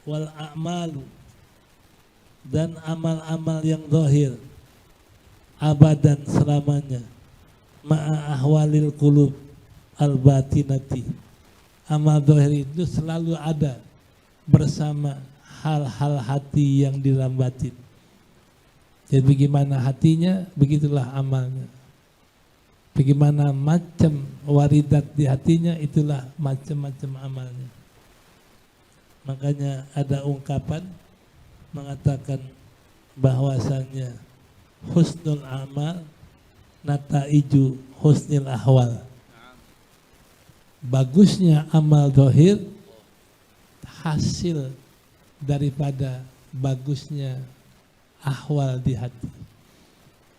wal a'malu, dan amal-amal yang zahir abadan selamanya, ma'a ahwalil qulub al batinati, amal zahir itu selalu ada bersama hal-hal hati yang di dalam batin. Jadi bagaimana hatinya, begitulah amalnya. Bagaimana macam waridat di hatinya, itulah macam-macam amalnya. Makanya ada ungkapan mengatakan bahwasannya husnul amal nataiju husnil ahwal. Bagusnya amal zahir hasil daripada bagusnya ahwal di hati.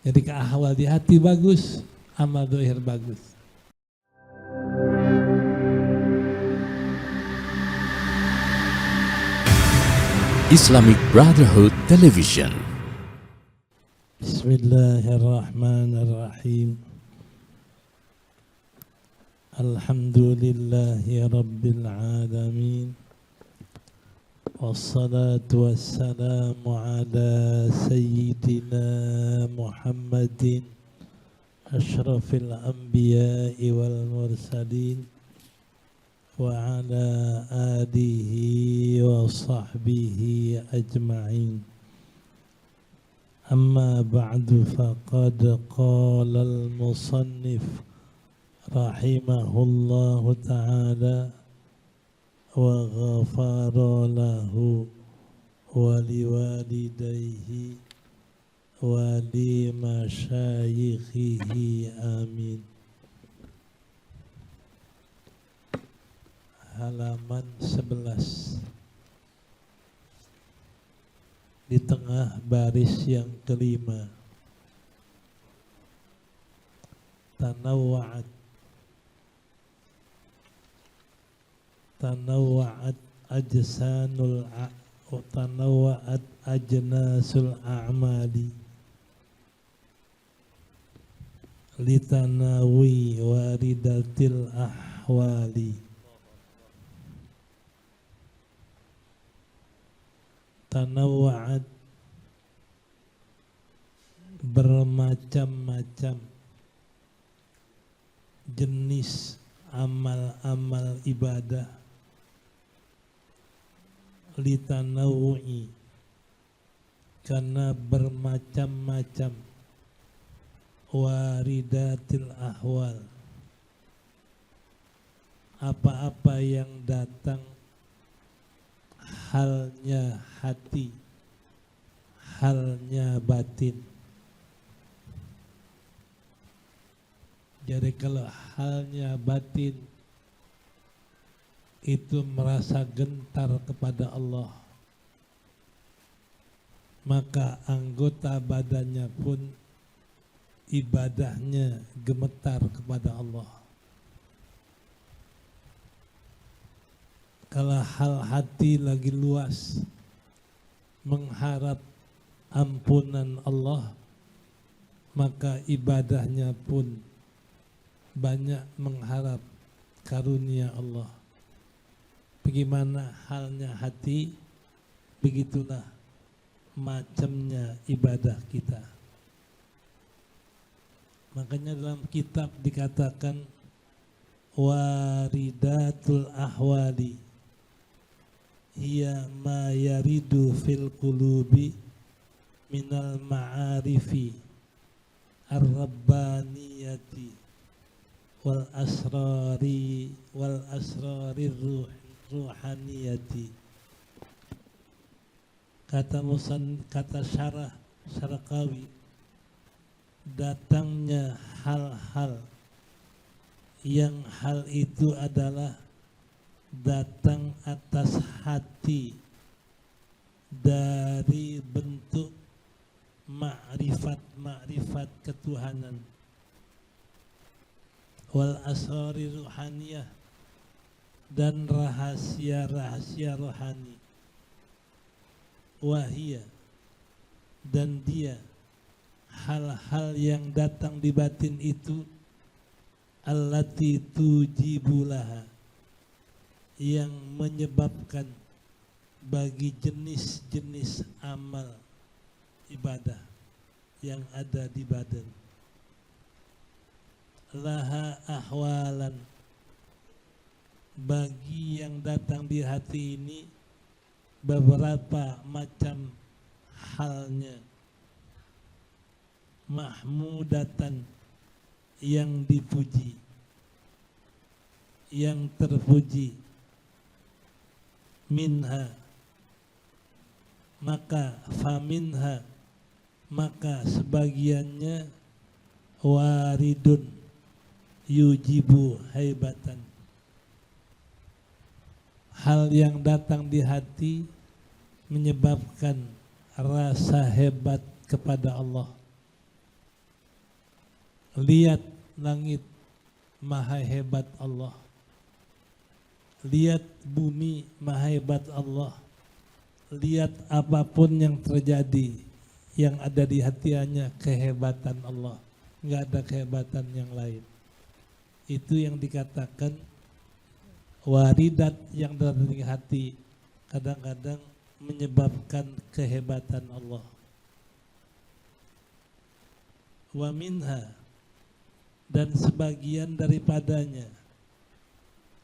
Jadi ke ahwal di hati bagus, amal zahir bagus. Islamic Brotherhood Television. Bismillahirrahmanirrahim. Alhamdulillahi rabbil alamin. Wassalatu wassalamu ala sayyidina Muhammadin ashrafil anbiya'i wal mursalin wa ala alihi wa sahbihi ajma'in. Amma ba'du, faqad qala al-musannif rahimahullahu ta'ala wa ghafara lahu wa liwalidayhi wa li masyayikhihi, amin. Halaman 11 di tengah baris yang kelima. Tanawwa'at ajnasul a'mali litanawi waridatil ahwali. Tanawwa'at, bermacam-macam jenis amal-amal ibadah, litanawu'i, karena bermacam-macam, waridatil ahwal, apa-apa yang datang halnya hati, halnya batin. Jadi kalau halnya batin itu merasa gentar kepada Allah, maka anggota badannya pun ibadahnya gemetar kepada Allah. Kalau hal hati lagi luas mengharap ampunan Allah, maka ibadahnya pun banyak mengharap karunia Allah. Bagaimana halnya hati, begitulah macamnya ibadah kita. Makanya dalam kitab dikatakan waridatul ahwali hiya ma yaridu fil qulubi minal ma'arifi ar-rabbaniyati wal asrari ruhaniyati. Kata syarah Syaraqawi, datangnya hal-hal yang hal itu adalah datang atas hati dari bentuk ma'rifat ketuhanan, wal asrari ruhaniyah, dan rahasia-rahasia rohani, wahia, dan dia hal-hal yang datang di batin itu, allati tujibulaha, yang menyebabkan bagi jenis-jenis amal ibadah yang ada di badan. Laha ahwalan, bagi yang datang di hati ini beberapa macam halnya. Mahmudatan, yang dipuji, yang terpuji. Minha, maka faminha, maka sebagiannya waridun yujibu haibatan, hal yang datang di hati menyebabkan rasa hebat kepada Allah. Lihat langit, maha hebat Allah. Lihat bumi, maha hebat Allah. Lihat apapun yang terjadi, yang ada di hatinya kehebatan Allah. Enggak ada kehebatan yang lain. Itu yang dikatakan waridat yang datang di hati kadang-kadang menyebabkan kehebatan Allah. Wa minha, dan sebagian daripadanya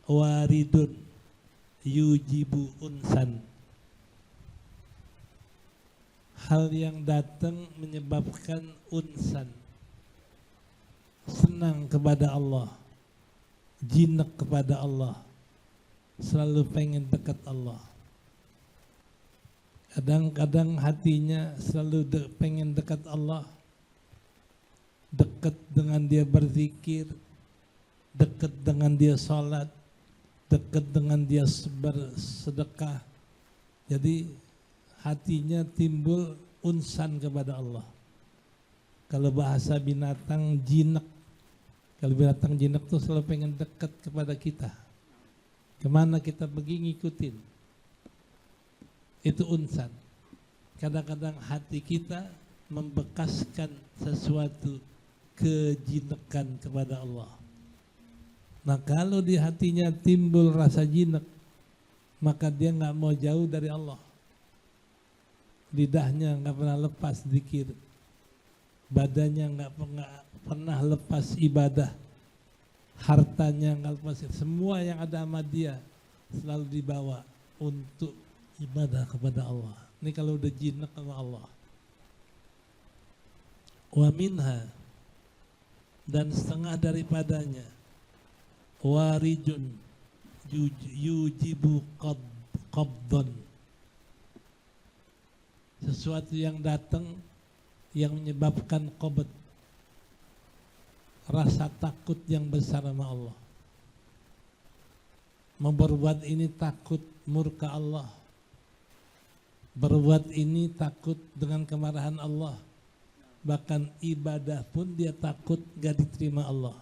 waridun yujibu unsan, hal yang datang menyebabkan unsan, senang kepada Allah, jinak kepada Allah, selalu pengen dekat Allah. Kadang-kadang hatinya selalu pengen dekat Allah, dekat dengan dia berzikir, dekat dengan dia sholat, dekat dengan dia bersedekah. Jadi hatinya timbul unsan kepada Allah. Kalau bahasa binatang jinak, kalau binatang jinak tuh selalu pengen dekat kepada kita. Kemana kita pergi ngikutin. Itu unsan. Kadang-kadang hati kita membekaskan sesuatu kejinakan kepada Allah. Nah kalau di hatinya timbul rasa jinak, maka dia nggak mau jauh dari Allah. Lidahnya nggak pernah lepas zikir, badannya nggak pernah lepas ibadah, hartanya nggak lepas, semua yang ada sama dia selalu dibawa untuk ibadah kepada Allah. Ini kalau udah jinak sama Allah. Wa minha, dan setengah daripadanya warijun yujibu qabdan, sesuatu yang datang yang menyebabkan qabd, rasa takut yang besar sama Allah. Memperbuat ini takut murka Allah, berbuat ini takut dengan kemarahan Allah. Bahkan ibadah pun dia takut gak diterima Allah.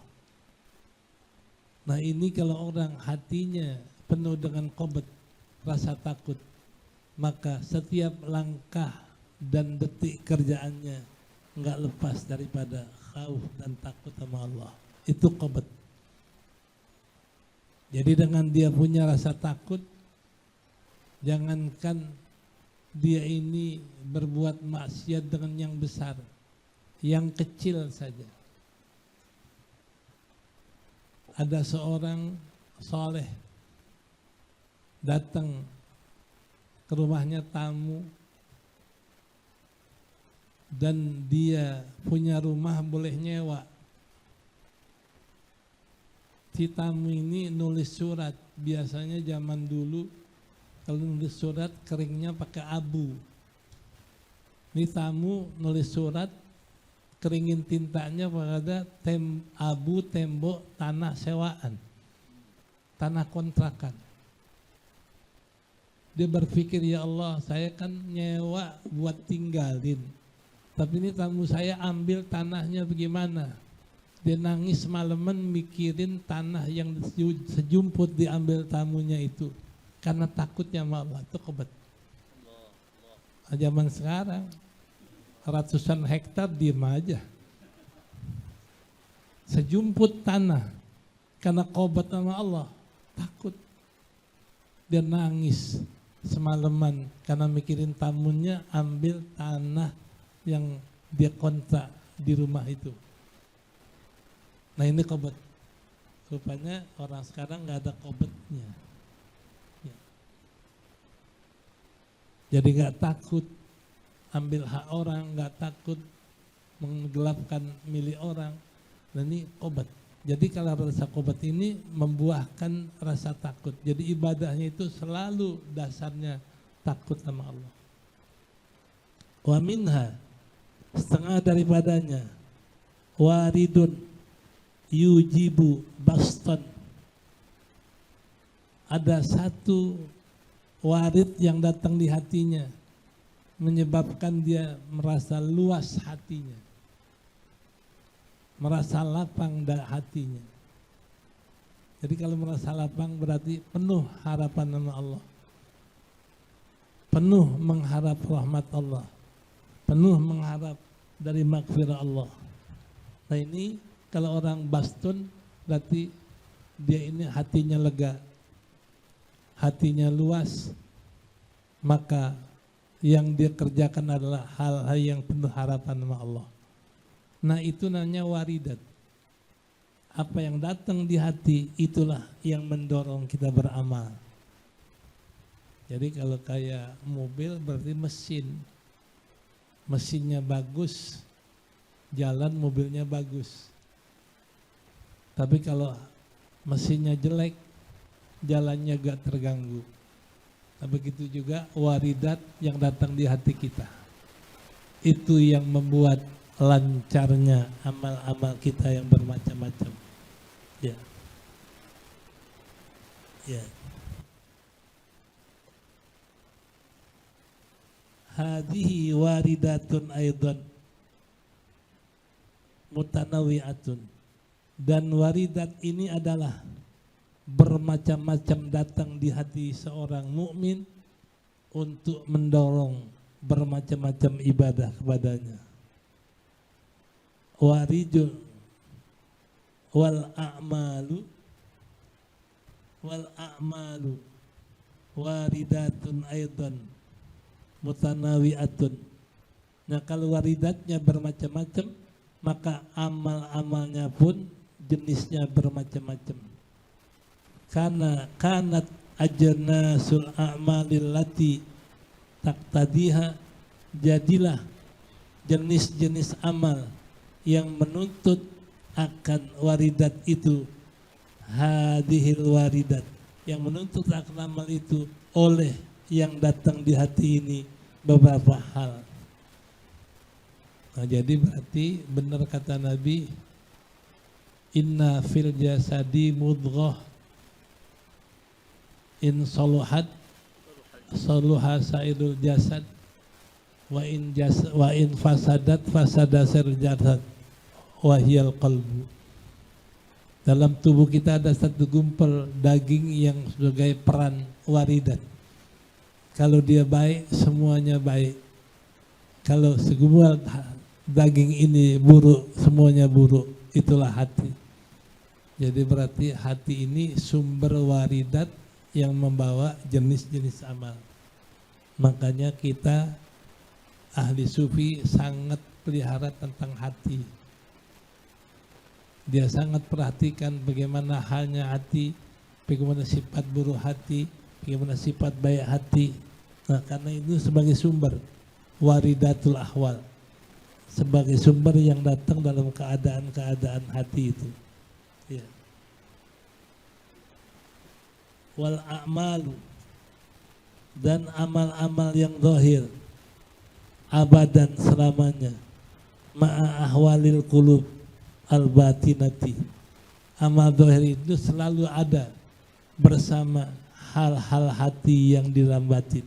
Nah ini kalau orang hatinya penuh dengan qabd, rasa takut, maka setiap langkah dan detik kerjaannya nggak lepas daripada khauf dan takut sama Allah. Itu qabd. Jadi dengan dia punya rasa takut, jangankan dia ini berbuat maksiat dengan yang besar, yang kecil saja. Ada seorang soleh datang ke rumahnya tamu, dan dia punya rumah boleh nyewa. Si tamu ini nulis surat, biasanya zaman dulu kalau nulis surat keringnya pakai abu. Ini tamu nulis surat, keringin tintanya pada abu tembok tanah sewaan, tanah kontrakan. Dia berpikir, ya Allah, saya kan nyewa buat tinggalin, tapi ini tamu saya ambil tanahnya bagaimana? Dia nangis semalaman mikirin tanah yang sejumput diambil tamunya itu, karena takutnya sama Allah. Itu qabd. Zaman sekarang ratusan hektar diem aja, sejumput tanah, karena qabd sama Allah, takut. Dia nangis semalaman karena mikirin tamunya, ambil tanah yang dia kontrak di rumah itu. Nah ini qobot. Rupanya orang sekarang nggak ada qobotnya. Ya. Jadi nggak takut ambil hak orang, nggak takut menggelapkan milik orang. Dan ini qobot. Jadi kalau rasa qobot ini membuahkan rasa takut. Jadi ibadahnya itu selalu dasarnya takut sama Allah. Wa minha, setengah daripadanya, waridun yujibu bastan. Ada satu warid yang datang di hatinya, menyebabkan dia merasa luas hatinya, merasa lapang hatinya. Jadi kalau merasa lapang berarti penuh harapan sama Allah, penuh mengharap rahmat Allah, penuh mengharap dari maghfirah Allah. Nah ini kalau orang bastun berarti dia ini hatinya lega, hatinya luas, maka yang dia kerjakan adalah hal-hal yang penuh harapan sama Allah. Nah itu namanya waridat. Apa yang datang di hati itulah yang mendorong kita beramal. Jadi kalau kayak mobil berarti mesin. Mesinnya bagus, jalan mobilnya bagus. Tapi kalau mesinnya jelek, jalannya gak terganggu. Nah, begitu juga waridat yang datang di hati kita. Itu yang membuat lancarnya amal-amal kita yang bermacam-macam. Ya. Ya. Hadhihi waridatun aidan mutanawi'atun. Dan waridat ini adalah bermacam-macam datang di hati seorang mukmin untuk mendorong bermacam-macam ibadah kepadanya. Waridun wal a'malu waridatun aidan mutanawi'atun. Nah kalau waridatnya bermacam-macam, maka amal-amalnya pun jenisnya bermacam-macam. Karena kanat ajnasul a'malil lati taqtadiha, jadilah jenis-jenis amal yang menuntut akan waridat itu, hadhil waridat, yang menuntut akan amal itu oleh yang datang di hati ini beberapa hal. Nah, jadi berarti benar kata Nabi, inna fil jasadi mudghah in saluhat saluha sairul jasad wa in fasadat fasada sairul jasad wa hiyal qalbu. Dalam tubuh kita ada satu gumpal daging yang sebagai peran waridat. Kalau dia baik, semuanya baik. Kalau segumpal daging ini buruk, semuanya buruk. Itulah hati. Jadi berarti hati ini sumber waridat yang membawa jenis-jenis amal. Makanya kita ahli sufi sangat pelihara tentang hati. Dia sangat perhatikan bagaimana halnya hati, bagaimana sifat buruk hati, bagaimana sifat baik hati. Nah, karena itu sebagai sumber waridatul ahwal, sebagai sumber yang datang dalam keadaan-keadaan hati itu. Ya. Wal a'malu, dan amal-amal yang zahir abadan selamanya, ma'a ahwalil qulub al-batinati. Amal zahir itu selalu ada bersama hal-hal hati yang di dalam batin.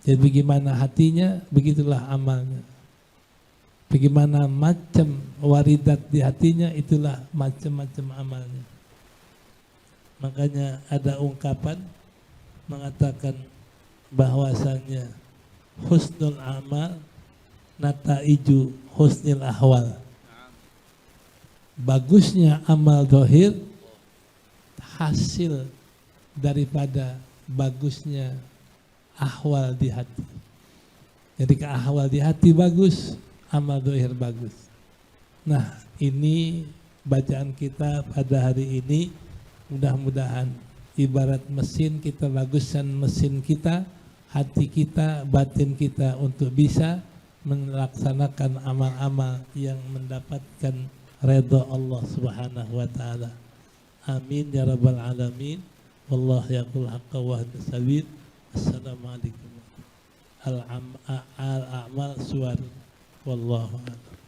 Jadi bagaimana hatinya, begitulah amalnya. Bagaimana macam waridat di hatinya, itulah macam-macam amalnya. Makanya ada ungkapan mengatakan bahwasannya husnul amal nataiju husnil ahwal. Bagusnya amal zahir hasil daripada bagusnya ahwal di hati. Jadi ke ahwal di hati bagus, amal dohir bagus. Nah, ini bacaan kita pada hari ini, mudah-mudahan ibarat mesin kita baguskan mesin kita, hati kita, batin kita untuk bisa melaksanakan amal-amal yang mendapatkan redha Allah Subhanahu wa taala. Amin ya rabbal alamin. Wallahu yaqul haqqa wa sabil. Assalamualaikum. Al-a'mal suwar. Wallahu a'lam.